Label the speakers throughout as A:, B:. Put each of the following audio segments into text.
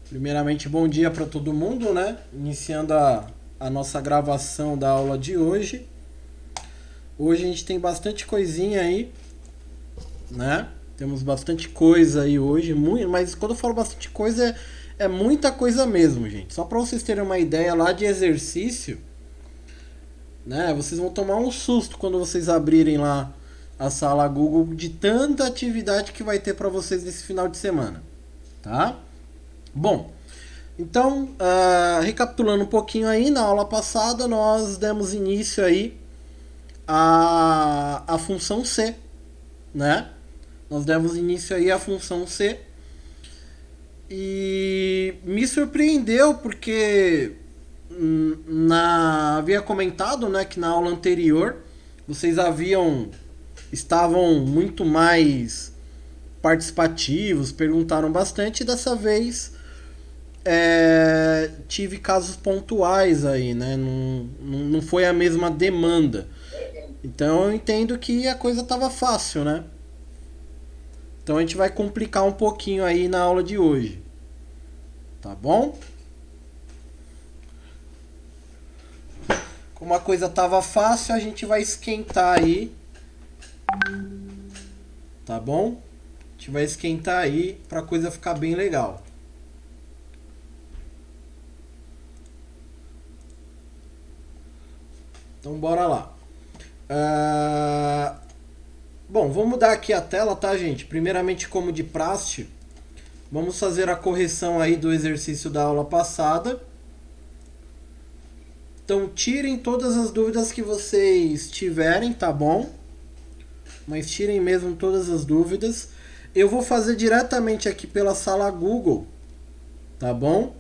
A: Primeiramente, bom dia para todo mundo, né? Iniciando a nossa gravação da aula de hoje. Hoje a gente tem bastante coisinha aí, né? Temos bastante coisa aí hoje, muito, mas quando eu falo bastante coisa é muita coisa mesmo, gente. Só para vocês terem uma ideia lá de exercício, né? Vocês vão tomar um susto quando vocês abrirem lá a sala Google de tanta atividade que vai ter para vocês nesse final de semana, tá? Bom, então, recapitulando um pouquinho aí, na aula passada nós demos início aí à função C, né? Nós demos início aí à função C e me surpreendeu porque havia comentado, né, que na aula anterior vocês estavam muito mais participativos, perguntaram bastante e dessa vez tive casos pontuais aí, né? Não foi a mesma demanda. Então eu entendo que a coisa tava fácil, né? Então a gente vai complicar um pouquinho aí na aula de hoje. Tá bom? Como a coisa tava fácil, a gente vai esquentar aí. Tá bom? A gente vai esquentar aí pra coisa ficar bem legal. Então bora lá. Bom, vou mudar aqui a tela, tá, gente? Primeiramente, como de praxe, vamos fazer a correção aí do exercício da aula passada. Então tirem todas as dúvidas que vocês tiverem, tá bom? Mas tirem mesmo todas as dúvidas. Eu vou fazer diretamente aqui pela sala Google, tá bom?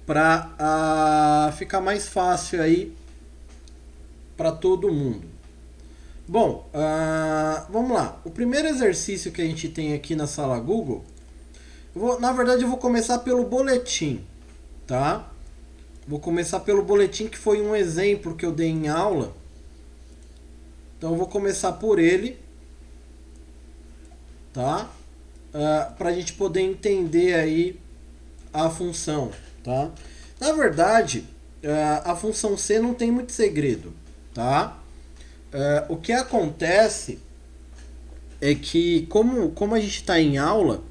A: Pra ficar mais fácil aí para todo mundo. Bom, vamos lá. O primeiro exercício que a gente tem aqui na sala Google, na verdade eu vou começar pelo boletim, tá? Vou começar pelo boletim que foi um exemplo que eu dei em aula. Então eu vou começar por ele, tá? Para a gente poder entender aí a função, tá? Na verdade, a função C não tem muito segredo, tá? O que acontece é que como a gente está em aula,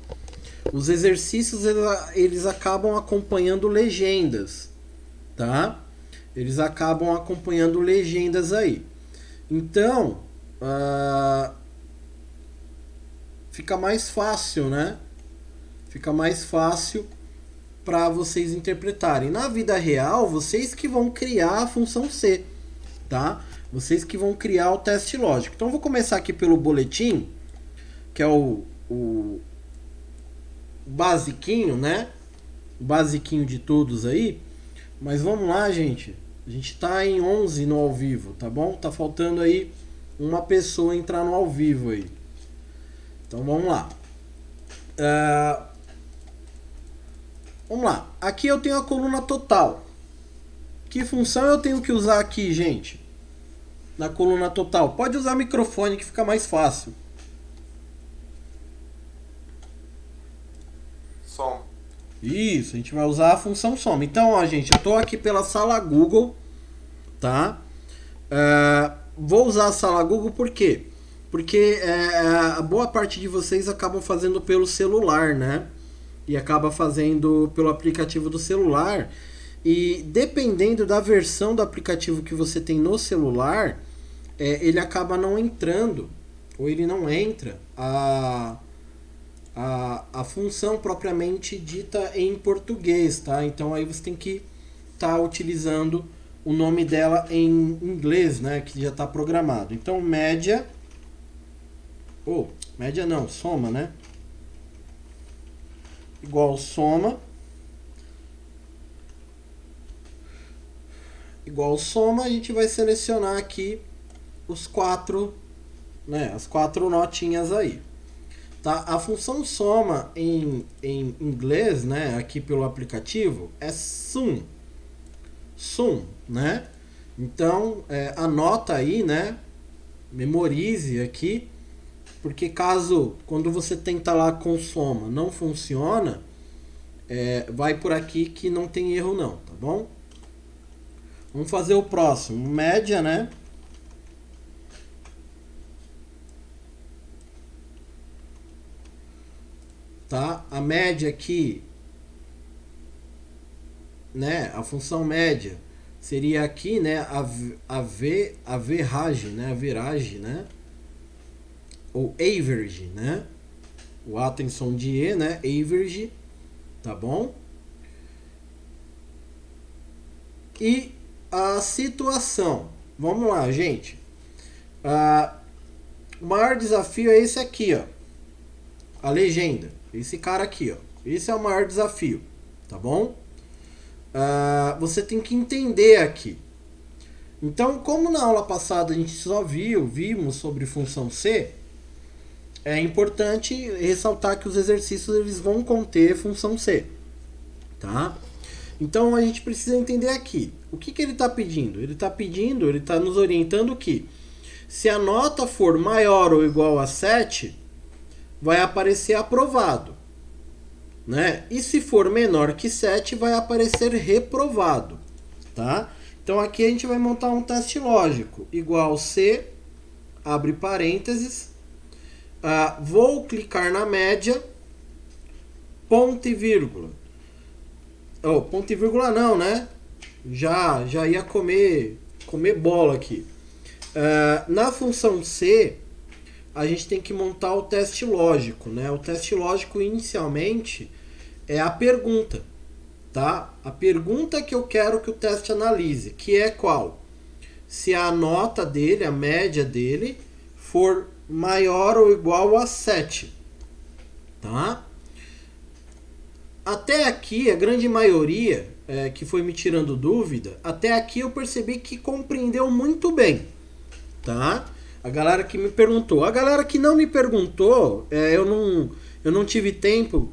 A: os exercícios eles acabam acompanhando legendas, tá? Eles acabam acompanhando legendas aí. Então, fica mais fácil, né? Fica mais fácil para vocês interpretarem. Na vida real, vocês que vão criar a função C, tá? Vocês que vão criar o teste lógico. Então, eu vou começar aqui pelo boletim, que é o basiquinho, né? O basiquinho de todos aí. Mas vamos lá, gente. A gente tá em 11 no ao vivo, tá bom? Tá faltando aí uma pessoa entrar no ao vivo aí. Então, vamos lá. Vamos lá. Aqui eu tenho a coluna total. Que função eu tenho que usar aqui, gente? Na coluna total. Pode usar microfone que fica mais fácil.
B: Som.
A: Isso, a gente vai usar a função soma. Então, ó, gente, eu tô aqui pela sala Google, tá? Vou usar a sala Google por quê? Porque a boa parte de vocês acabam fazendo pelo celular, né? E acaba fazendo pelo aplicativo do celular. E dependendo da versão do aplicativo que você tem no celular, ele acaba não entrando, ou ele não entra a função propriamente dita em português, tá? Então aí você tem que estar utilizando o nome dela em inglês, né? Que já está programado. Então média, média não, soma, né? Igual soma. Igual soma, a gente vai selecionar aqui os quatro, né? As quatro notinhas aí. Tá? A função soma em inglês, né, aqui pelo aplicativo, é sum. Sum, né? Então, anota aí, né? Memorize aqui, porque caso, quando você tenta lá com soma, não funciona, vai por aqui que não tem erro não, tá bom? Vamos fazer o próximo, média, né? Tá? A média aqui, né? A função média seria aqui, né? A average, né? Average, né? Ou average, né? O A tem som de E, né? Average, tá bom? E a situação. Vamos lá, gente. O maior desafio é esse aqui, ó. A legenda. Esse cara aqui, ó. Esse é o maior desafio, tá bom? Você tem que entender aqui. Então, como na aula passada a gente só vimos sobre função C, é importante ressaltar que os exercícios eles vão conter função C, tá? Então a gente precisa entender aqui. O que ele está pedindo? Ele está nos orientando que se a nota for maior ou igual a 7, vai aparecer aprovado, né? E se for menor que 7, vai aparecer reprovado, tá? Então aqui a gente vai montar um teste lógico. Igual C, abre parênteses, vou clicar na média, ponto e vírgula. Oh, ponto e vírgula não, né? Já ia comer bola aqui. Na função C, a gente tem que montar o teste lógico, né? O teste lógico inicialmente é a pergunta, tá? A pergunta que eu quero que o teste analise, que é qual? Se a nota dele, a média dele, for maior ou igual a 7, tá? Até aqui, a grande maioria que foi me tirando dúvida, até aqui eu percebi que compreendeu muito bem, tá? A galera que me perguntou. A galera que não me perguntou, eu não tive tempo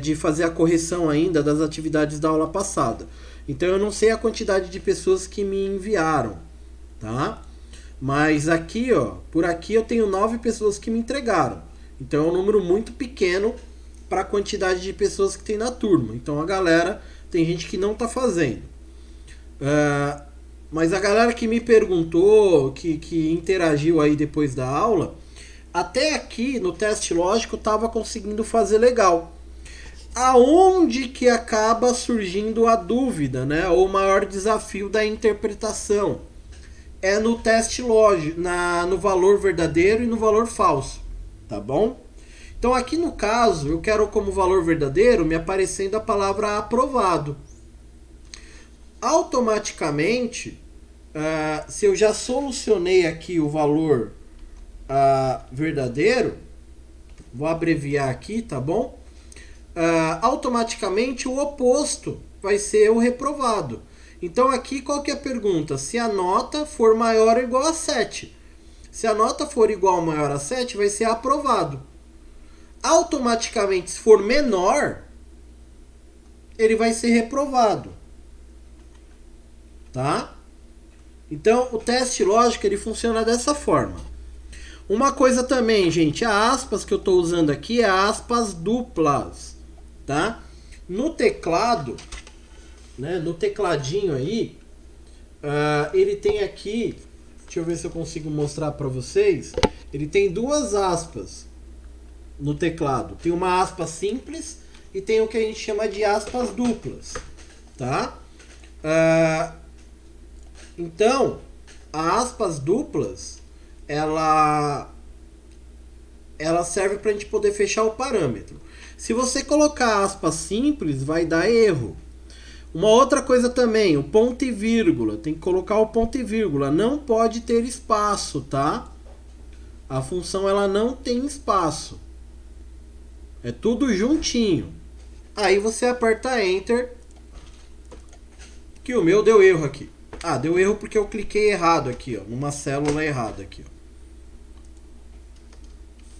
A: de fazer a correção ainda das atividades da aula passada. Então eu não sei a quantidade de pessoas que me enviaram, tá? Mas aqui, ó, por aqui eu tenho 9 pessoas que me entregaram. Então é um número muito pequeno para a quantidade de pessoas que tem na turma. Então a galera, tem gente que não está fazendo. Mas a galera que me perguntou, que interagiu aí depois da aula, até aqui no teste lógico estava conseguindo fazer legal. Aonde que acaba surgindo a dúvida, né? Ou o maior desafio da interpretação? É no teste lógico, no valor verdadeiro e no valor falso, tá bom? Então aqui no caso, eu quero como valor verdadeiro me aparecendo a palavra aprovado. Automaticamente, se eu já solucionei aqui o valor verdadeiro, vou abreviar aqui, tá bom? Automaticamente o oposto vai ser o reprovado. Então aqui qual que é a pergunta? Se a nota for maior ou igual a 7. Se a nota for igual ou maior a 7, vai ser aprovado. Automaticamente, se for menor, ele vai ser reprovado. Tá? Então, o teste lógico ele funciona dessa forma. Uma coisa também, gente, a aspas que eu estou usando aqui é aspas duplas, tá? No teclado, né, no tecladinho aí, ele tem aqui, deixa eu ver se eu consigo mostrar para vocês, ele tem duas aspas no teclado. Tem uma aspa simples e tem o que a gente chama de aspas duplas, tá? Então, as aspas duplas, ela serve para a gente poder fechar o parâmetro. Se você colocar aspas simples, vai dar erro. Uma outra coisa também, o ponto e vírgula. Tem que colocar o ponto e vírgula. Não pode ter espaço, tá? A função ela não tem espaço. É tudo juntinho. Aí você aperta Enter. Que o meu deu erro aqui. Deu erro porque eu cliquei errado aqui, ó, numa célula errada aqui, ó.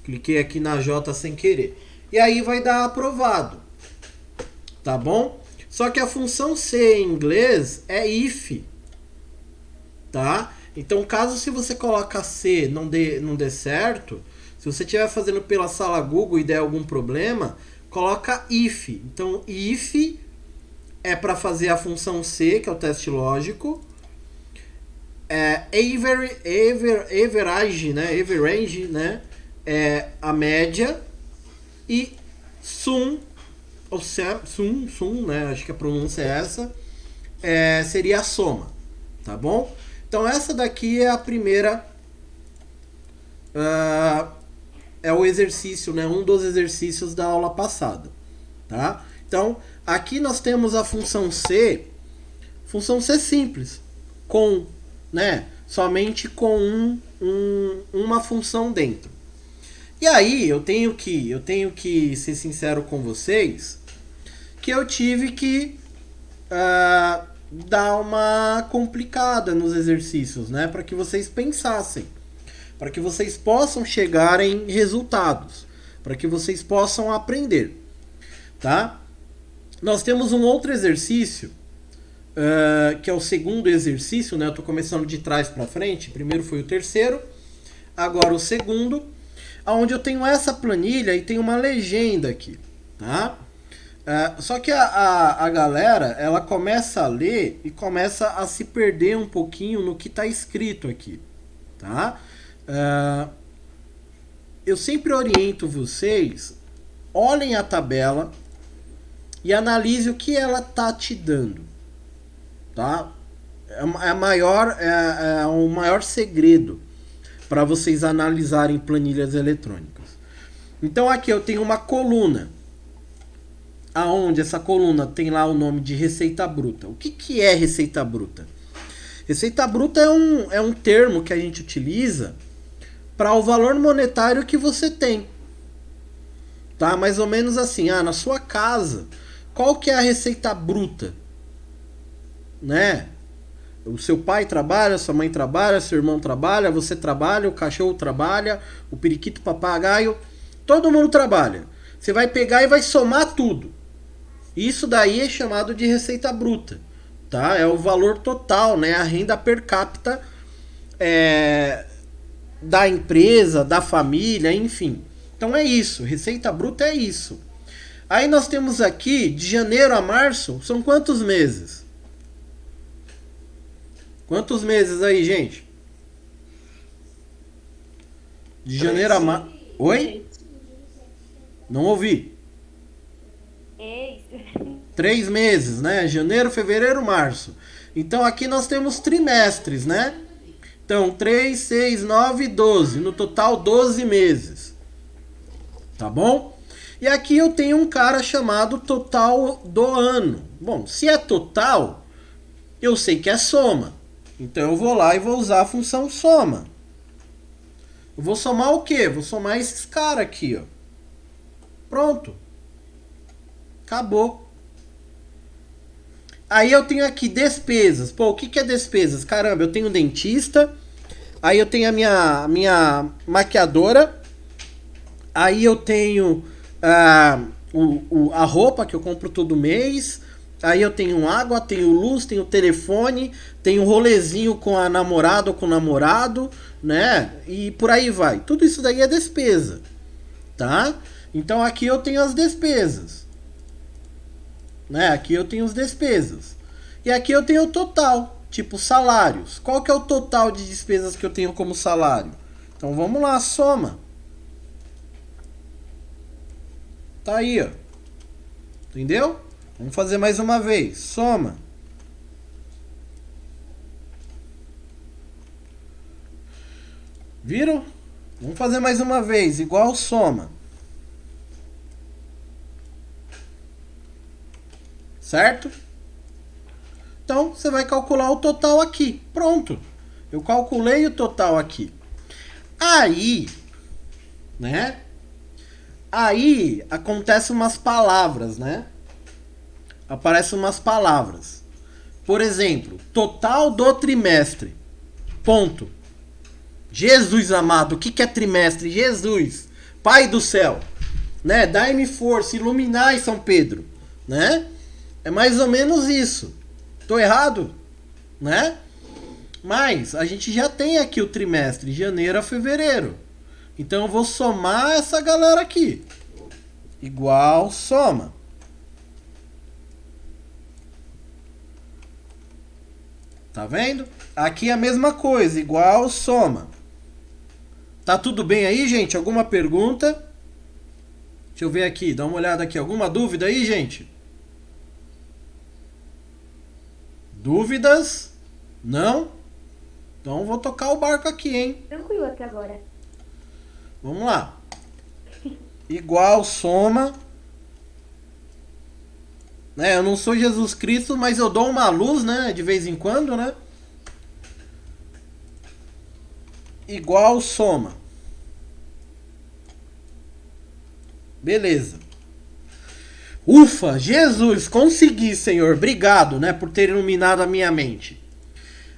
A: Cliquei aqui na J sem querer. E aí vai dar aprovado. Tá bom? Só que a função C em inglês é if. Tá? Então, caso se você coloca C não dê certo, se você estiver fazendo pela sala Google e der algum problema, coloca if. Então, if é para fazer a função C, que é o teste lógico. Average, né? Average, né? É a média. E sum, ou sum, né? Acho que a pronúncia é essa. Seria a soma, tá bom? Então essa daqui é a primeira, é o exercício, né? Um dos exercícios da aula passada, tá? Então aqui nós temos a função C simples, com, né? Somente com uma função dentro. E aí eu tenho que ser sincero com vocês que eu tive que dar uma complicada nos exercícios, né? Para que vocês pensassem, para que vocês possam chegar em resultados, para que vocês possam aprender, tá? Nós temos um outro exercício, que é o segundo exercício, né? Eu estou começando de trás para frente. Primeiro foi o terceiro, agora o segundo, onde eu tenho essa planilha e tem uma legenda aqui, tá? Só que a galera, ela começa a ler e começa a se perder um pouquinho no que está escrito aqui, tá? Eu sempre oriento vocês, olhem a tabela e analise o que ela tá te dando, tá? É o maior segredo para vocês analisarem planilhas eletrônicas. Então aqui eu tenho uma coluna, aonde essa coluna tem lá o nome de receita bruta. O que é receita bruta? Receita bruta é um termo que a gente utiliza para o valor monetário que você tem. Tá? Mais ou menos assim, na sua casa, qual que é a receita bruta? Né? O seu pai trabalha, sua mãe trabalha, seu irmão trabalha, você trabalha, o cachorro trabalha, o periquito, o papagaio, todo mundo trabalha. Você vai pegar e vai somar tudo. Isso daí é chamado de receita bruta, tá? É o valor total, né? A renda per capita da empresa, da família, enfim. Então é isso, receita bruta é isso. Aí nós temos aqui, de janeiro a março, são quantos meses? Quantos meses aí, gente? De janeiro a março... Oi? Não ouvi. 3 meses, né? Janeiro, fevereiro, março. Então aqui nós temos trimestres, né? Então 3, 6, 9, 12. No total 12 meses. Tá bom? E aqui eu tenho um cara chamado total do ano. Bom, se é total, eu sei que é soma. Então eu vou lá e vou usar a função soma. Eu vou somar o quê? Vou somar esses caras aqui, ó. Pronto. Acabou. Aí eu tenho aqui despesas. Pô, o que é despesas? Caramba, eu tenho dentista. Aí eu tenho a minha maquiadora. Aí eu tenho a roupa que eu compro todo mês. Aí eu tenho água, tenho luz, tenho telefone, tenho rolezinho com a namorada ou com o namorado, né? E por aí vai. Tudo isso daí é despesa, tá? Então aqui eu tenho as despesas. Né? Aqui eu tenho as despesas. E aqui eu tenho o total, tipo salários. Qual que é o total de despesas que eu tenho como salário? Então vamos lá, soma. Tá aí, ó. Entendeu? Vamos fazer mais uma vez. Soma. Viram? Vamos fazer mais uma vez, igual soma. Certo? Então, você vai calcular o total aqui. Pronto. Eu calculei o total aqui. Aí, né? Aí, acontecem umas palavras, né? Aparecem umas palavras. Por exemplo, total do trimestre. Ponto. Jesus amado, o que é trimestre? Jesus, Pai do céu. Né? Dai-me força, iluminai São Pedro. Né? É mais ou menos isso. Tô errado? Né? Mas a gente já tem aqui o trimestre, de janeiro a fevereiro. Então eu vou somar essa galera aqui. igual soma. Tá vendo? Aqui é a mesma coisa, igual soma. Tá tudo bem aí, gente? Alguma pergunta? Deixa eu ver aqui, dá uma olhada aqui. Alguma dúvida aí, gente? Dúvidas? Não? Então vou tocar o barco aqui, hein?
B: Tranquilo até agora.
A: Vamos lá. Igual soma. Né, eu não sou Jesus Cristo, mas eu dou uma luz, né? De vez em quando, né? Igual soma. Beleza. Ufa, Jesus, consegui, Senhor. Obrigado, né? Por ter iluminado a minha mente.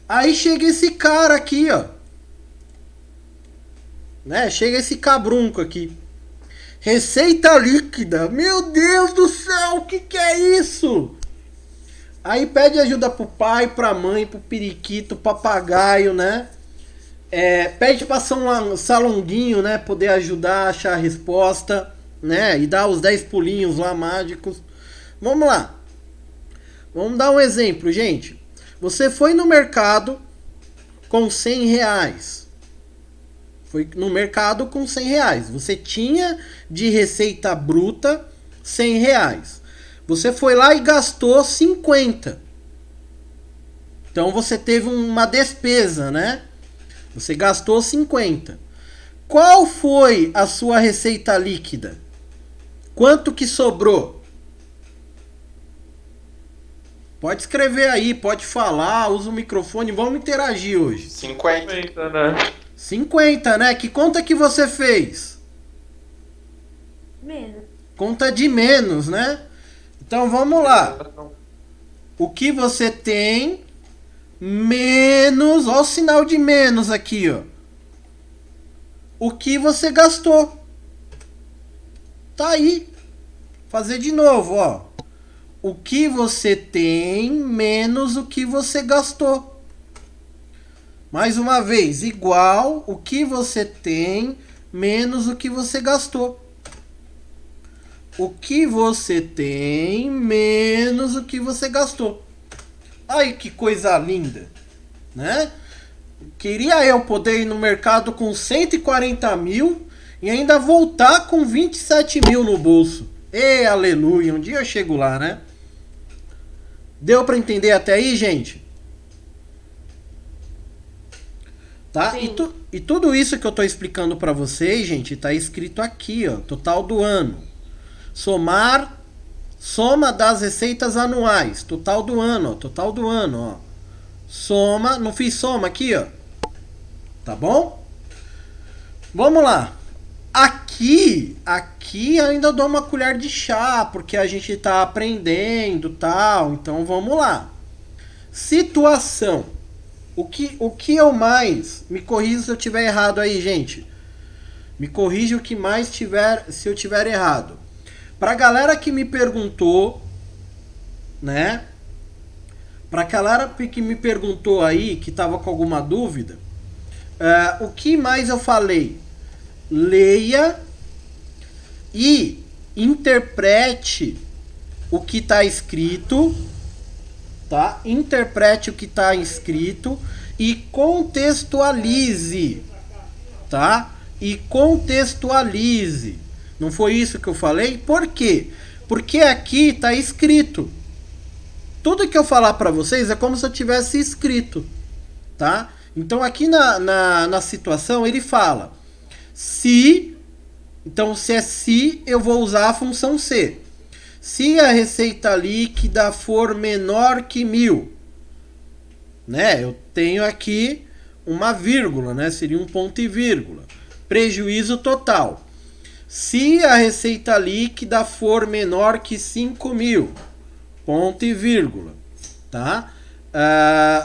A: Aí chega esse cara aqui, ó. Né? Chega esse cabrunco aqui. Receita líquida. Meu Deus do céu, o que é isso? Aí pede ajuda pro pai, pra mãe, pro periquito, papagaio, né? Pede pra São Salonguinho, né? Poder ajudar a achar a resposta, né? E dar os 10 pulinhos lá mágicos. Vamos lá. Vamos dar um exemplo, gente. Você foi no mercado com 100 reais. Foi no mercado com 100 reais. Você tinha de receita bruta 100 reais. Você foi lá e gastou 50. Então você teve uma despesa, né? Você gastou 50. Qual foi a sua receita líquida? Quanto que sobrou? Pode escrever aí, pode falar, usa o microfone, vamos interagir hoje.
C: 50, né?
A: 50, né? Que conta que você fez?
B: Menos.
A: Conta de menos, né? Então vamos lá. O que você tem menos, ó o sinal de menos aqui, ó. O que você gastou. Tá aí. Fazer de novo, ó. O que você tem menos o que você gastou. Mais uma vez, igual o que você tem menos o que você gastou. O que você tem menos o que você gastou. Ai, que coisa linda, né? Queria eu poder ir no mercado com 140 mil e ainda voltar com 27 mil no bolso. Ê, aleluia, um dia eu chego lá, né? Deu pra entender até aí, gente? Tá? E tudo isso que eu tô explicando pra vocês, gente, tá escrito aqui, ó. Total do ano. Soma das receitas anuais. Total do ano, ó. Total do ano, ó. Soma, não fiz soma aqui, ó. Tá bom? Vamos lá. Aqui ainda dou uma colher de chá, porque a gente tá aprendendo, tal. Então vamos lá. Situação. O que eu mais... Me corrija se eu tiver errado aí, gente. Me corrija o que mais tiver, se eu tiver errado. Pra galera que me perguntou, né? Pra galera que me perguntou aí, que tava com alguma dúvida, o que mais eu falei? Leia e interprete o que está escrito, tá? Interprete o que está escrito e contextualize, tá? E contextualize. Não foi isso que eu falei? Por quê? Porque aqui está escrito. Tudo que eu falar para vocês é como se eu tivesse escrito, tá? Então aqui na situação ele fala se, então se é se, eu vou usar a função se. Se a receita líquida for menor que 1.000, né? Eu tenho aqui uma vírgula, né? Seria um ponto e vírgula. Prejuízo total. Se a receita líquida for menor que 5.000, ponto e vírgula, tá?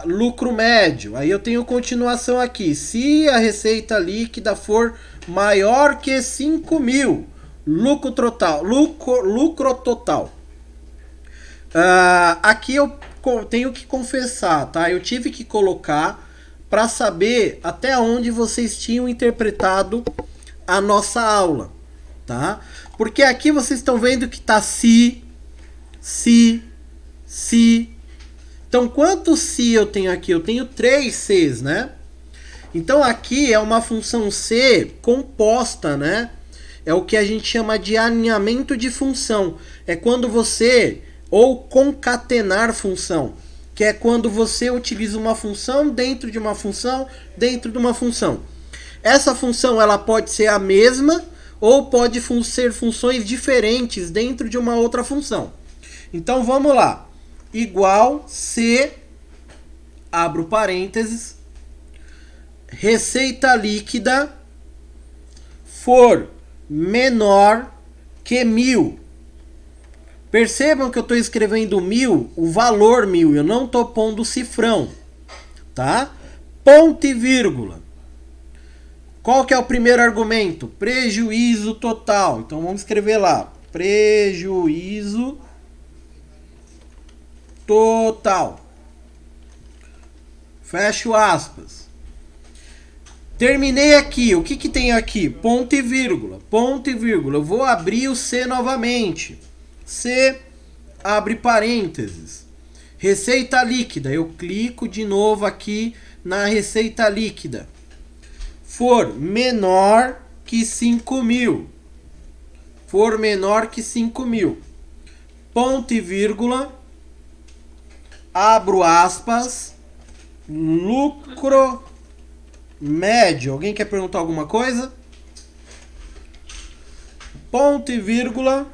A: Lucro médio. Aí eu tenho continuação aqui. Se a receita líquida for maior que 5.000, lucro total. Lucro total. Aqui eu tenho que confessar, tá? Eu tive que colocar para saber até onde vocês tinham interpretado a nossa aula, tá? Porque aqui vocês estão vendo que tá se. Então, quantos se eu tenho aqui? Eu tenho 3 Cs, né? Então, aqui é uma função C composta, né? É o que a gente chama de alinhamento de função. É quando você... Ou concatenar função. Que é quando você utiliza uma função dentro de uma função, dentro de uma função. Essa função ela pode ser a mesma ou pode ser funções diferentes dentro de uma outra função. Então vamos lá. Igual se, abro parênteses, receita líquida for menor que 1000. Percebam que eu estou escrevendo 1000, o valor 1000, eu não estou pondo cifrão, tá? Ponto e vírgula. Qual que é o primeiro argumento? Prejuízo total. Então vamos escrever lá, prejuízo total. Fecho aspas. Terminei aqui. O que que tem aqui? Ponto e vírgula. Ponto e vírgula. Eu vou abrir o C novamente. C, abre parênteses. Receita líquida. Eu clico de novo aqui na receita líquida. For menor que 5.000. For menor que 5.000. Ponto e vírgula. Abro aspas. Lucro médio. Alguém quer perguntar alguma coisa? Ponto e vírgula.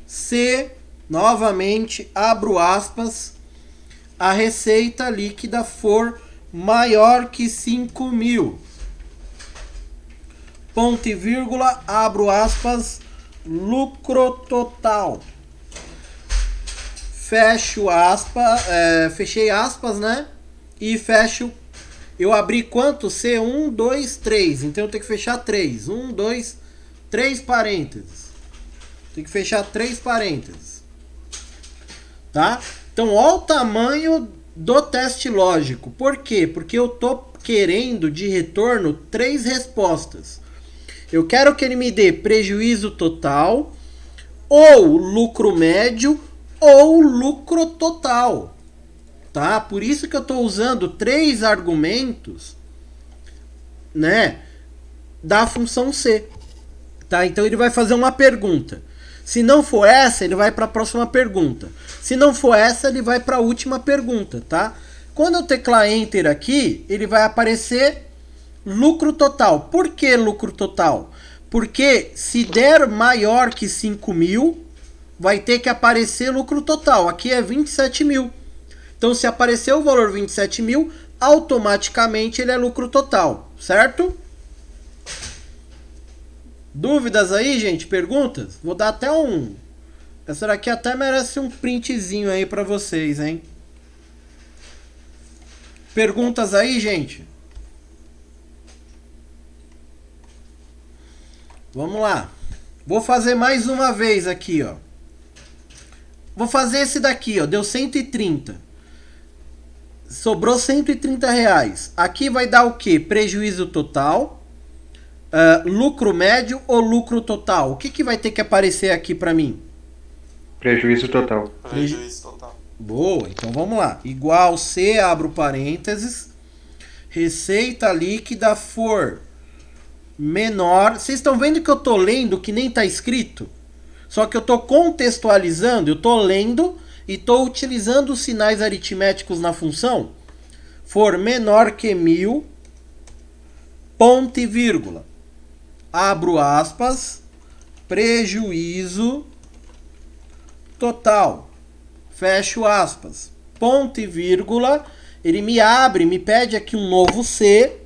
A: C, novamente, abro aspas, a receita líquida for maior que 5.000. Ponto e vírgula, abro aspas, lucro total. Fecho aspas, fechei aspas, né? E fecho, eu abri quanto? C, 1, 2, 3. Então eu tenho que fechar 3. 1, 2, 3 parênteses. Tem que fechar 3 parênteses. Tá? Então, olha o tamanho do teste lógico. Por quê? Porque eu tô querendo de retorno 3 respostas. Eu quero que ele me dê prejuízo total, ou lucro médio, ou lucro total. Tá? Por isso que eu tô usando 3 argumentos, né, da função C. Tá? Então, ele vai fazer uma pergunta. Se não for essa, ele vai para a próxima pergunta. Se não for essa, ele vai para a última pergunta, tá? Quando eu teclar Enter aqui, ele vai aparecer lucro total. Por que lucro total? Porque se der maior que 5.000, vai ter que aparecer lucro total. Aqui é 27.000. Então, se aparecer o valor 27.000, automaticamente ele é lucro total, certo? Dúvidas aí, gente? Perguntas? Vou dar até um... Essa daqui até merece um printzinho aí pra vocês, hein? Perguntas aí, gente? Vamos lá. Vou fazer mais uma vez aqui, ó. Vou fazer esse daqui, ó. Deu 130. Sobrou 130 reais. Aqui vai dar o quê? Prejuízo total. Lucro médio ou lucro total? O que que vai ter que aparecer aqui para mim?
B: Prejuízo total.
C: Prejuízo total.
A: Boa, então vamos lá. Igual C, abro parênteses. Receita líquida for menor. Vocês estão vendo que eu tô lendo que nem tá escrito? Só que eu tô contextualizando, eu tô lendo e tô utilizando os sinais aritméticos na função. For menor que 1.000, ponto e vírgula. Abro aspas, prejuízo total. Fecho aspas. Ponto e vírgula. Ele me abre, me pede aqui um novo C.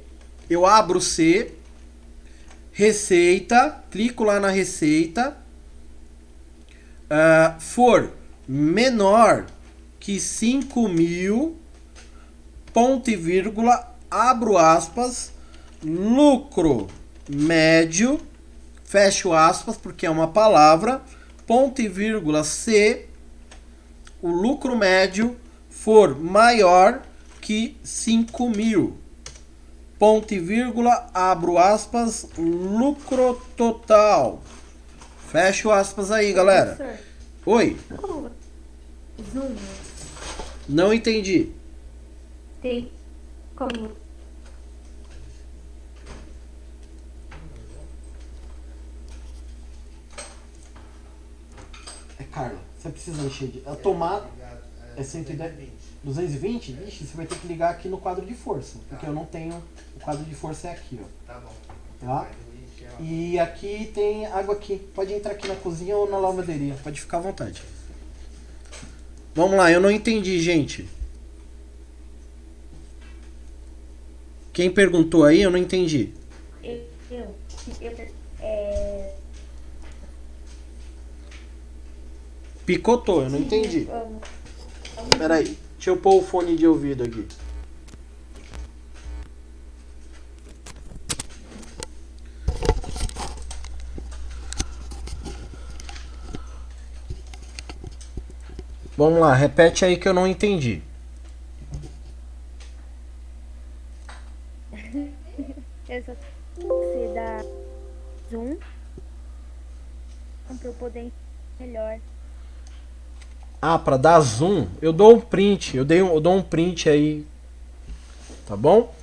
A: Eu abro C. Receita. Clico lá na receita. For menor que 5.000, ponto e vírgula, abro aspas, lucro médio, fecho aspas, porque é uma palavra, ponto e vírgula, se o lucro médio for maior que 5.000, ponto e vírgula, abro aspas, lucro total. Fecha o aspas aí, galera.
C: Professor,
A: Oi,
C: como Zoom
A: não entendi.
C: tem como
A: Carla, você precisa encher de... A tomada é 110... 220? Vixe, você vai ter que ligar aqui no quadro de força. Porque eu não tenho... O quadro de força é aqui, ó.
D: Tá bom.
A: Tá? E aqui tem água aqui. Pode entrar aqui na cozinha ou na lavanderia. Pode ficar à vontade. Vamos lá, eu não entendi, gente. Quem perguntou aí, eu não entendi.
C: eu
A: Picotou, eu não entendi. Peraí, deixa eu pôr o fone de ouvido aqui. Vamos lá, repete aí que eu não entendi.
C: eu só você dá zoom para eu poder melhor.
A: Ah, pra dar zoom, eu dou um print. Eu dou um print aí. Tá bom?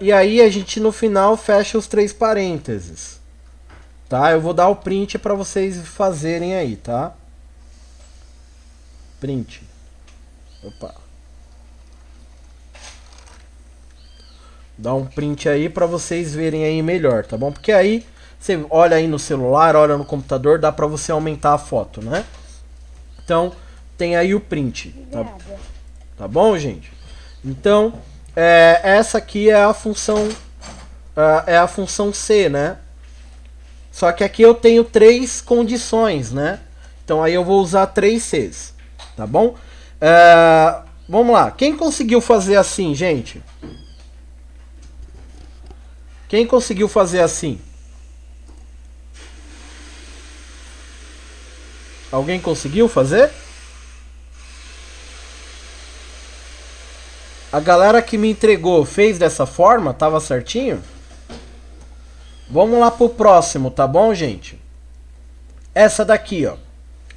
A: E aí a gente no final fecha os 3 parênteses. Tá? Eu vou dar o print pra vocês fazerem aí, tá? Print. Opa. Dá um print aí pra vocês verem aí melhor, tá bom? Porque aí você olha aí no celular, olha no computador, dá pra você aumentar a foto, né? Então, tem aí o print. Tá bom, gente? Então, essa aqui é a função C, né? Só que aqui eu tenho 3 condições, né? Então aí eu vou usar 3 Cs. Tá bom? Vamos lá. Quem conseguiu fazer assim, gente? Quem conseguiu fazer assim? Alguém conseguiu fazer? A galera que me entregou fez dessa forma? Tava certinho? Vamos lá pro próximo, tá bom, gente? Essa daqui, ó.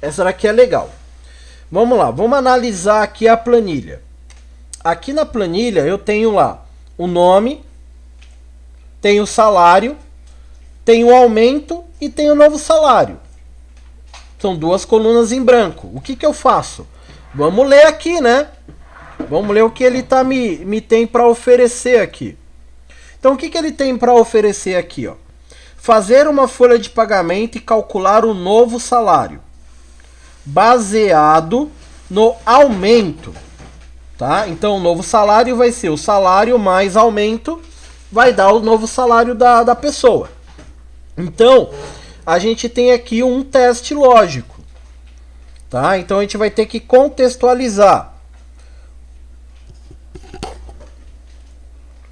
A: Essa daqui é legal. Vamos lá, vamos analisar aqui a planilha. Aqui na planilha eu tenho lá o nome, tenho o salário, tenho o aumento e tenho o novo salário. São 2 colunas em branco. O que que eu faço? Vamos ler aqui, né? Vamos ler o que ele me tem para oferecer aqui. Então, o que que ele tem para oferecer aqui, ó? Fazer uma folha de pagamento e calcular o novo salário, baseado no aumento, tá? Então, o novo salário vai ser o salário mais aumento, vai dar o novo salário da pessoa. Então, a gente tem aqui um teste lógico, tá? Então, a gente vai ter que contextualizar.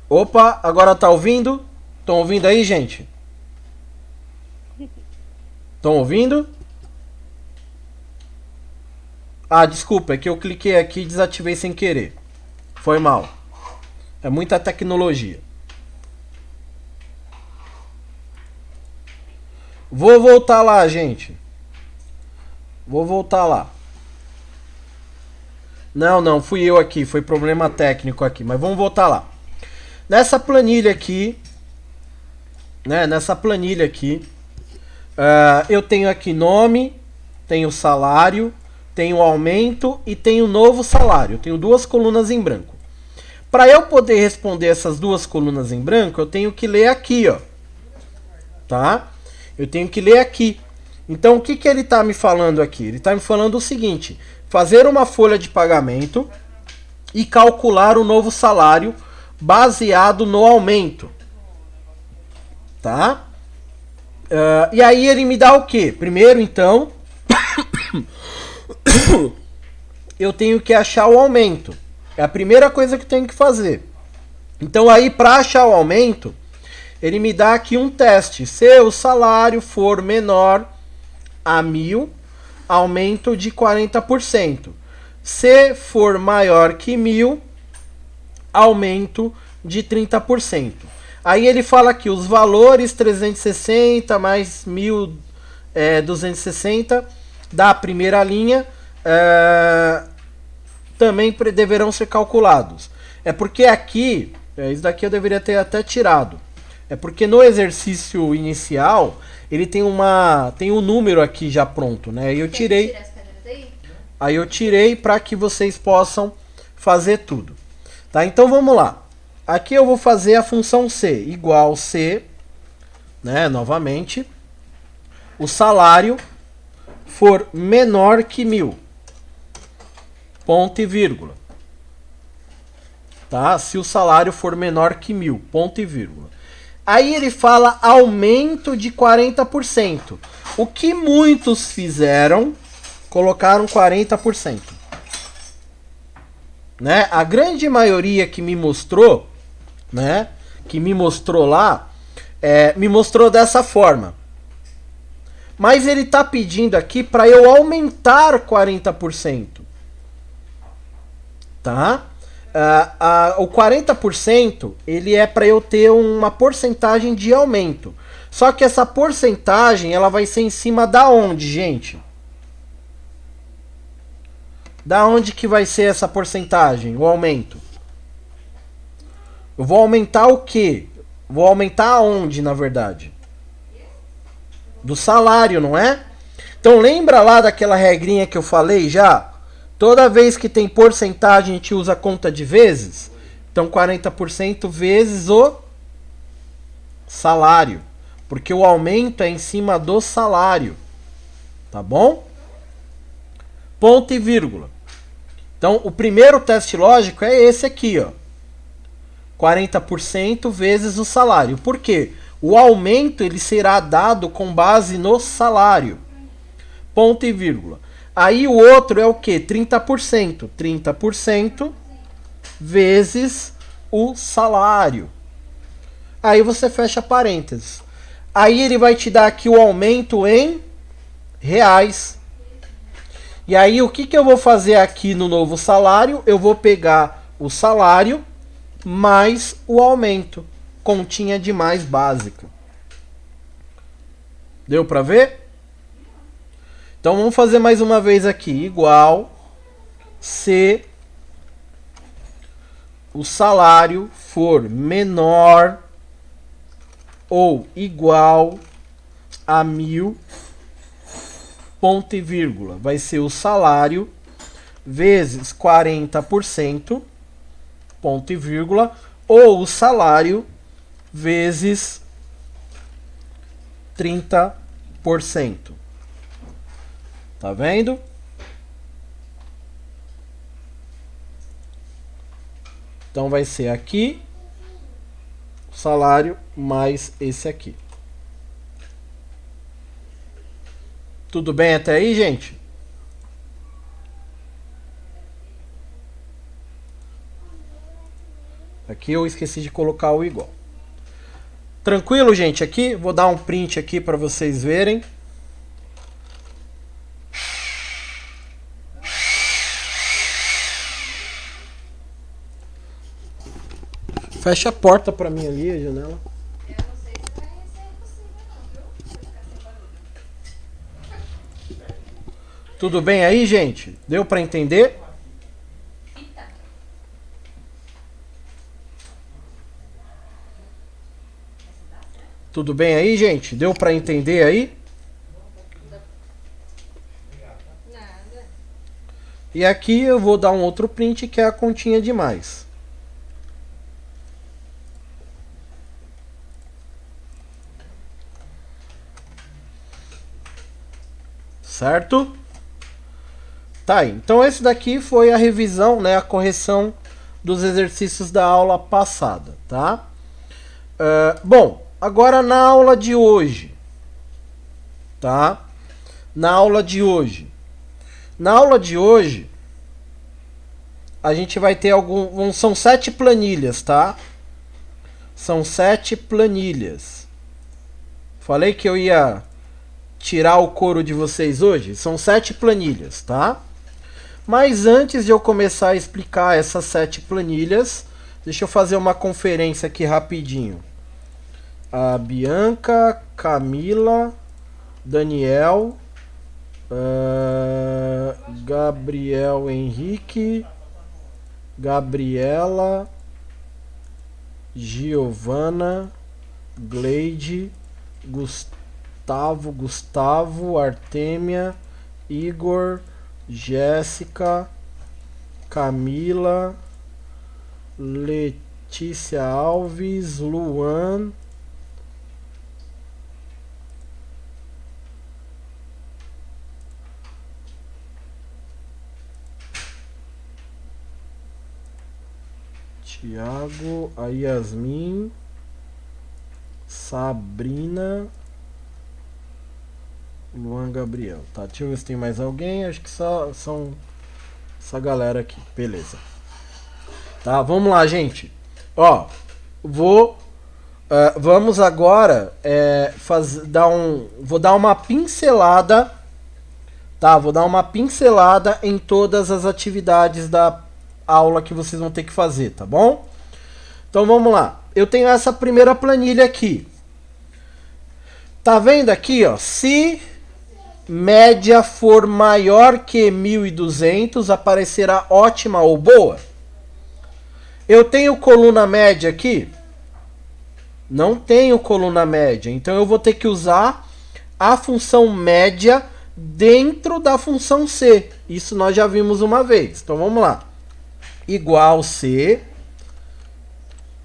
A: Opa, agora tá ouvindo? Estão ouvindo aí, gente? Estão ouvindo? Ah, desculpa, é que eu cliquei aqui e desativei sem querer. Foi mal. É muita tecnologia. Vou voltar lá, gente. Vou voltar lá. Não, fui eu aqui. Foi problema técnico aqui. Mas vamos voltar lá. Nessa planilha aqui, né? Eu tenho aqui nome, tenho salário, tenho aumento e tenho novo salário. Eu tenho 2 colunas em branco. Para eu poder responder essas 2 colunas em branco, eu tenho que ler aqui, ó. Tá? Eu tenho que ler aqui. Então, o que que ele está me falando aqui? Ele está me falando o seguinte: fazer uma folha de pagamento e calcular o novo salário baseado no aumento. Tá? E aí ele me dá o quê? Primeiro, então, eu tenho que achar o aumento. É a primeira coisa que eu tenho que fazer. Então aí, para achar o aumento, ele me dá aqui um teste. Se o salário for menor a 1.000, aumento de 40%. Se for maior que 1.000, aumento de 30%. Aí ele fala aqui os valores 360 mais 1.260 da primeira linha também deverão ser calculados. É porque aqui, isso daqui eu deveria ter até tirado. É porque no exercício inicial ele tem um número aqui já pronto, né? E eu tirei. Aí eu tirei para que vocês possam fazer tudo. Tá? Então vamos lá. Aqui eu vou fazer a função C igual C, né? Novamente, o salário for menor que 1.000, ponto e vírgula. Tá? Se o salário for menor que 1.000, ponto e vírgula. Aí ele fala aumento de 40%. O que muitos fizeram, colocaram 40%. Né? A grande maioria que me mostrou, né? Que me mostrou lá, me mostrou dessa forma. Mas ele está pedindo aqui para eu aumentar 40%. Tá? O 40% ele é para eu ter uma porcentagem de aumento. Só que essa porcentagem ela vai ser em cima da onde, gente? Da onde que vai ser essa porcentagem, o aumento? Eu vou aumentar o quê? Vou aumentar aonde, na verdade? Do salário, não é? Então lembra lá daquela regrinha que eu falei já? Toda vez que tem porcentagem a gente usa conta de vezes. Então 40% vezes o salário. Porque o aumento é em cima do salário. Tá bom? Ponto e vírgula. Então o primeiro teste lógico é esse aqui, ó. 40% vezes o salário. Por quê? O aumento ele será dado com base no salário. Ponto e vírgula. Aí o outro é o quê? 30%. 30% vezes o salário. Aí você fecha parênteses. Aí ele vai te dar aqui o aumento em reais. E aí o que eu vou fazer aqui no novo salário? Eu vou pegar o salário mais o aumento. Continha de mais básica. Deu para ver? Então vamos fazer mais uma vez aqui. Igual se o salário for menor ou igual a 1.000, ponto e vírgula. Vai ser o salário vezes 40%, ponto e vírgula, ou o salário vezes 30%. Tá vendo? Então vai ser aqui o salário mais esse aqui. Tudo bem até aí, gente? Aqui eu esqueci de colocar o igual. Tranquilo, gente? Aqui, vou dar um print aqui para vocês verem. Fecha a porta para mim ali, a janela.
D: Eu não sei se vai ser possível não, viu?
A: Tudo bem aí, gente? Deu para entender? Tudo bem aí, gente? Deu para entender aí?
D: Nada.
A: E aqui eu vou dar um outro print que é a continha de mais. Certo? Tá aí. Então esse daqui foi a revisão, né, a correção dos exercícios da aula passada, tá? Bom, agora na aula de hoje, tá? Na aula de hoje a gente vai ter são 7 planilhas, tá? São 7 planilhas. Falei que eu ia tirar o couro de vocês hoje. São 7 planilhas, tá? Mas antes de eu começar a explicar essas 7 planilhas, Deixa eu fazer uma conferência aqui rapidinho. A Bianca, Camila, Daniel, Gabriel Henrique, Gabriela, Giovana, Gleide, Gustavo, Artêmia, Igor, Jéssica, Camila, Letícia Alves, Luan, Tiago, a Yasmin, Sabrina, Luan Gabriel. Tá, deixa eu ver se tem mais alguém. Acho que só são essa galera aqui. Beleza. Tá, vamos lá, gente. Ó, vamos agora vou dar uma pincelada. Tá, vou dar uma pincelada em todas as atividades da aula que vocês vão ter que fazer, tá bom? Então vamos lá. Eu tenho essa primeira planilha aqui. Tá vendo aqui, ó? Se média for maior que 1.200, aparecerá ótima ou boa. Eu tenho coluna média aqui? Não tenho coluna média. Então eu vou ter que usar a função média dentro da função C. Isso nós já vimos uma vez. Então vamos lá. Igual C,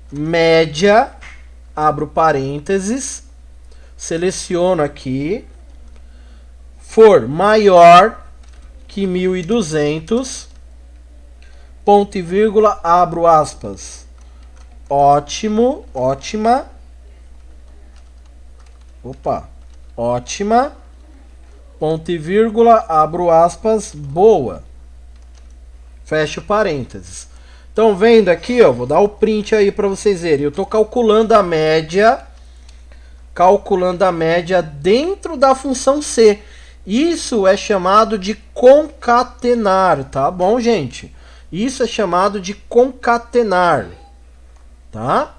A: média, abro parênteses, seleciono aqui, for maior que 1.200, ponto e vírgula, abro aspas, ótimo, ótima, ótima, ponto e vírgula, abro aspas, boa. Fecho parênteses. Estão vendo aqui, ó, vou dar o print aí para vocês verem. Eu estou calculando a média dentro da função C. Isso é chamado de concatenar, tá bom, gente? Isso é chamado de concatenar, tá?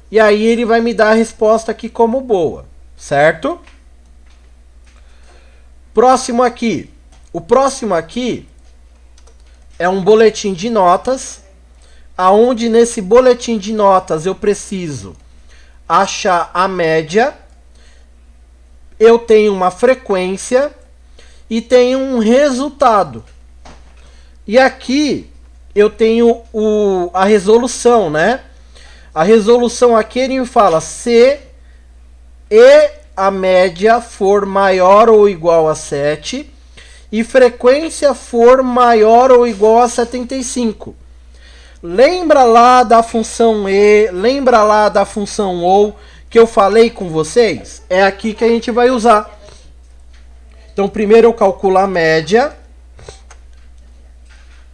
A: E aí ele vai me dar a resposta aqui como boa, certo? Próximo aqui. O próximo aqui é um boletim de notas, aonde nesse boletim de notas eu preciso achar a média, eu tenho uma frequência e tenho um resultado. E aqui eu tenho a resolução, né? A resolução aqui ele fala se a média for maior ou igual a 7 e frequência for maior ou igual a 75. Lembra lá da função E, lembra lá da função OU que eu falei com vocês? É aqui que a gente vai usar. Então primeiro eu calculo a média.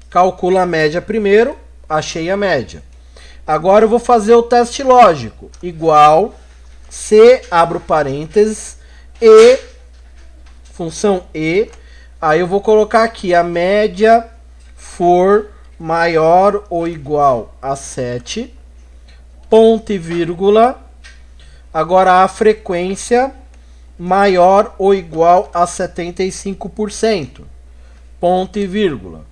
A: Calculo a média primeiro, achei a média. Agora eu vou fazer o teste lógico. Igual, C, abro parênteses, E, função E. Aí eu vou colocar aqui a média for maior ou igual a 7, ponto e vírgula. Agora a frequência maior ou igual a 75%, ponto e vírgula.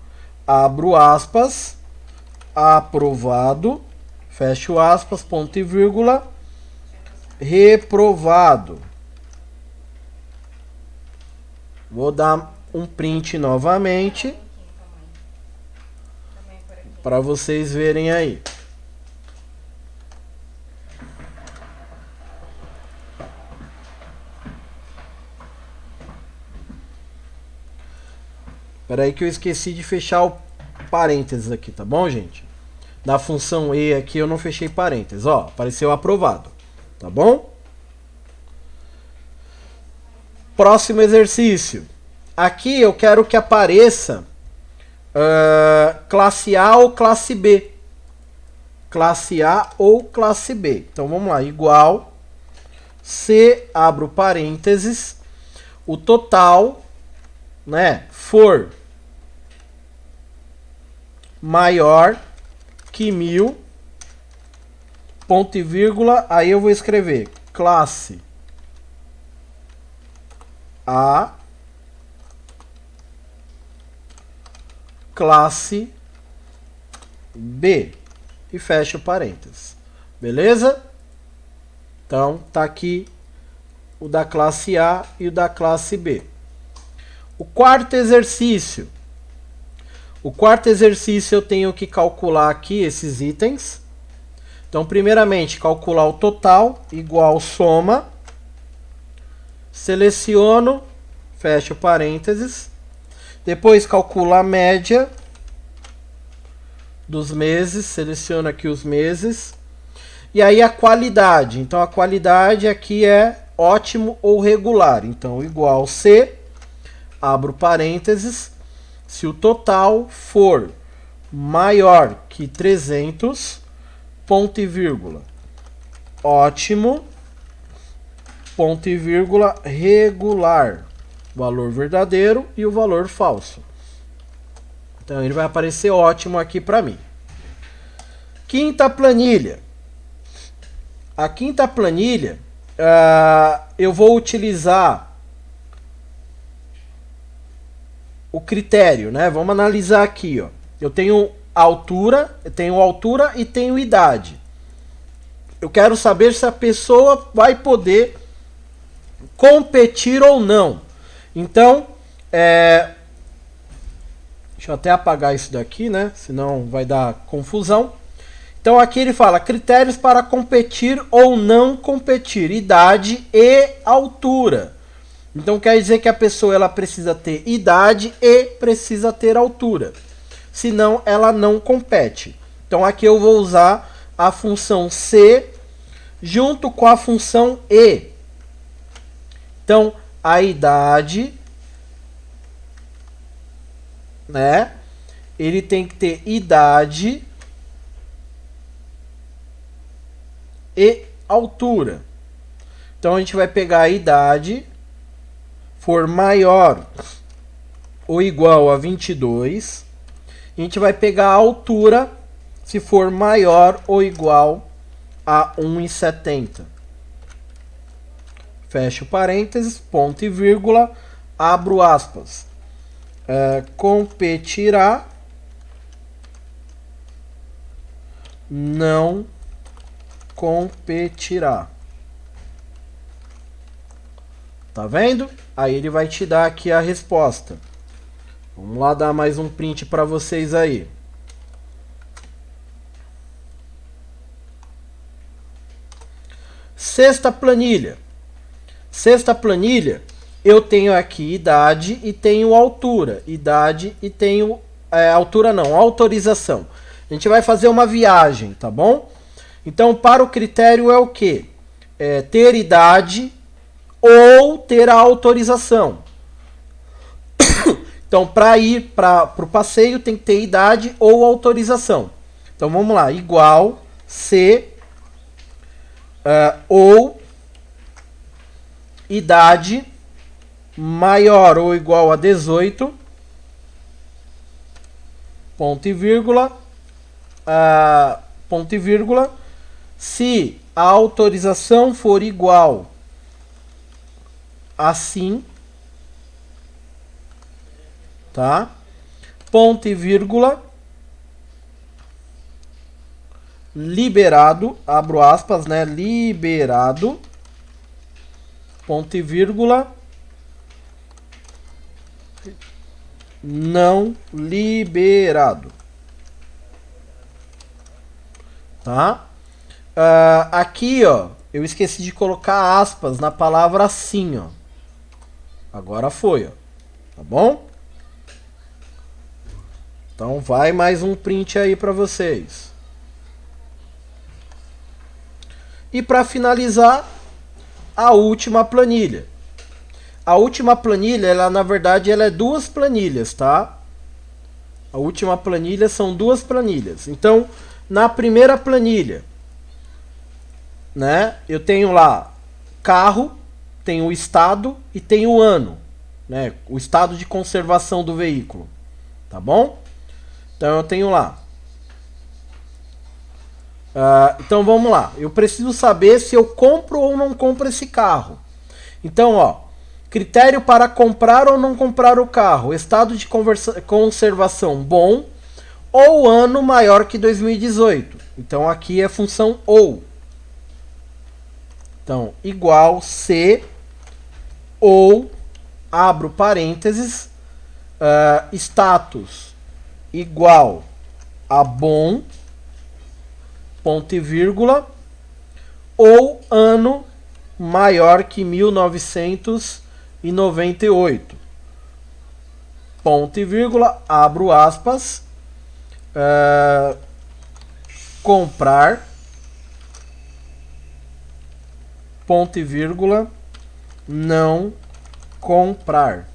A: Abro aspas, aprovado, fecho aspas, ponto e vírgula, reprovado. Vou dar um print novamente para vocês verem aí. Espera aí que eu esqueci de fechar o parênteses aqui, tá bom, gente? Da função E aqui eu não fechei parênteses, ó, apareceu aprovado, tá bom? Próximo exercício. Aqui eu quero que apareça classe A ou classe B. Classe A ou classe B. Então vamos lá, igual C, abro parênteses, o total, né, for maior que 1000, ponto e vírgula, aí eu vou escrever classe A, classe B e fecho parênteses. Beleza? Então, tá aqui o da classe A e o da classe B. O quarto exercício. O quarto exercício eu tenho que calcular aqui esses itens. Então, primeiramente, calcular o total igual soma. Seleciono, fecho parênteses. Depois calculo a média dos meses, seleciono aqui os meses. E aí a qualidade. Então a qualidade aqui é ótimo ou regular. Então igual C, abro parênteses, se o total for maior que 300, ponto e vírgula, ótimo, ponto e vírgula, regular, valor verdadeiro e o valor falso. Então ele vai aparecer ótimo aqui para mim. Quinta planilha. A quinta planilha, eu vou utilizar o critério, né? Vamos analisar aqui, ó. Eu tenho altura e tenho idade. Eu quero saber se a pessoa vai poder competir ou não. Então, deixa eu até apagar isso daqui, né? Senão vai dar confusão. Então aqui ele fala critérios para competir ou não competir, idade e altura. Então quer dizer que a pessoa ela precisa ter idade e precisa ter altura. Senão ela não compete. Então aqui eu vou usar a função C junto com a função E. Então a idade, né? Ele tem que ter idade e altura. Então a gente vai pegar a idade, for maior ou igual a 22. A gente vai pegar a altura, se for maior ou igual a 1,70. Fecho parênteses, ponto e vírgula, abro aspas. Competirá, não competirá. Tá vendo? Aí ele vai te dar aqui a resposta. Vamos lá dar mais um print para vocês aí. Sexta planilha. Sexta planilha, eu tenho aqui idade e tenho altura. Idade e tenho altura não, autorização. A gente vai fazer uma viagem, tá bom? Então, para o critério é o quê? Ter idade ou ter a autorização. Então, para ir para o passeio, tem que ter idade ou autorização. Então, vamos lá. Igual C ou idade maior ou igual a 18, ponto e vírgula, se a autorização for igual a sim, tá? Ponto e vírgula, liberado, abro aspas, né? Liberado, ponto e vírgula, não liberado. Tá? Aqui, ó, eu esqueci de colocar aspas na palavra sim, ó. Agora foi, ó. Tá bom? Então vai mais um print aí para vocês. E para finalizar, a última planilha. A última planilha, ela na verdade ela é duas planilhas, tá? A última planilha são duas planilhas. Então, na primeira planilha, né, eu tenho lá carro, tenho o estado e tenho o ano, né, o estado de conservação do veículo, tá bom? Então eu tenho lá Então vamos lá. Eu preciso saber se eu compro ou não compro esse carro. Então, ó, critério para comprar ou não comprar o carro: estado de conservação bom ou ano maior que 2018. Então aqui é função ou. Então, igual se ou, abro parênteses, status igual a bom, ponto e vírgula, ou ano maior que 1998, ponto e vírgula, abro aspas, comprar, ponto e vírgula, não comprar.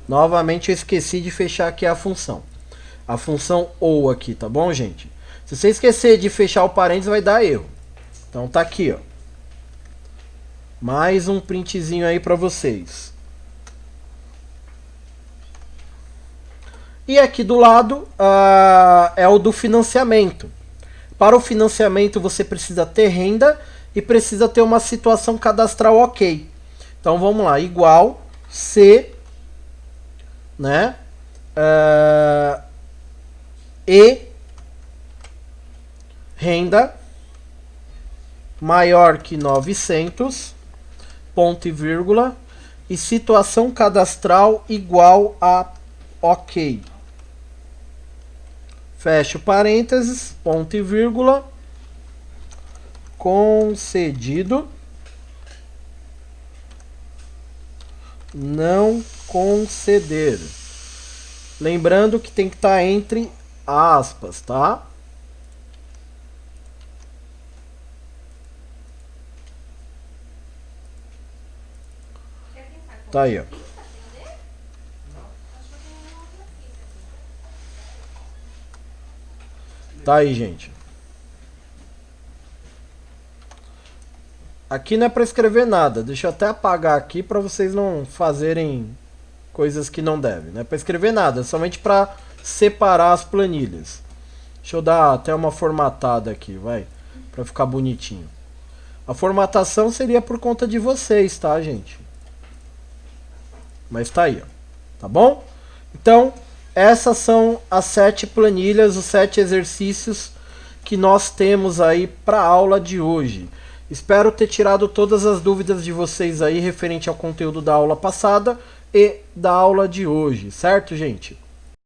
A: Novamente eu esqueci de fechar aqui a função. A função ou aqui, tá bom, gente? Se você esquecer de fechar o parênteses, vai dar erro. Então tá aqui, ó. Mais um printzinho aí para vocês. E aqui do lado é o do financiamento. Para o financiamento você precisa ter renda e precisa ter uma situação cadastral ok. Então vamos lá, igual se, né, e renda maior que 900, ponto e vírgula, e situação cadastral igual a ok. Fecho parênteses, ponto e vírgula, concedido, não conceder. Lembrando que tem que estar entre aspas, tá? Tá aí, ó. Tá aí, gente. Aqui não é para escrever nada. Deixa eu até apagar aqui para vocês não fazerem coisas que não devem. Não é para escrever nada, é somente para separar as planilhas. Deixa eu dar até uma formatada aqui, vai, para ficar bonitinho. A formatação seria por conta de vocês, tá, gente? Mas tá aí, ó. Tá bom? Então, essas são as 7 planilhas, os 7 exercícios que nós temos aí para a aula de hoje. Espero ter tirado todas as dúvidas de vocês aí referente ao conteúdo da aula passada e da aula de hoje, certo, gente?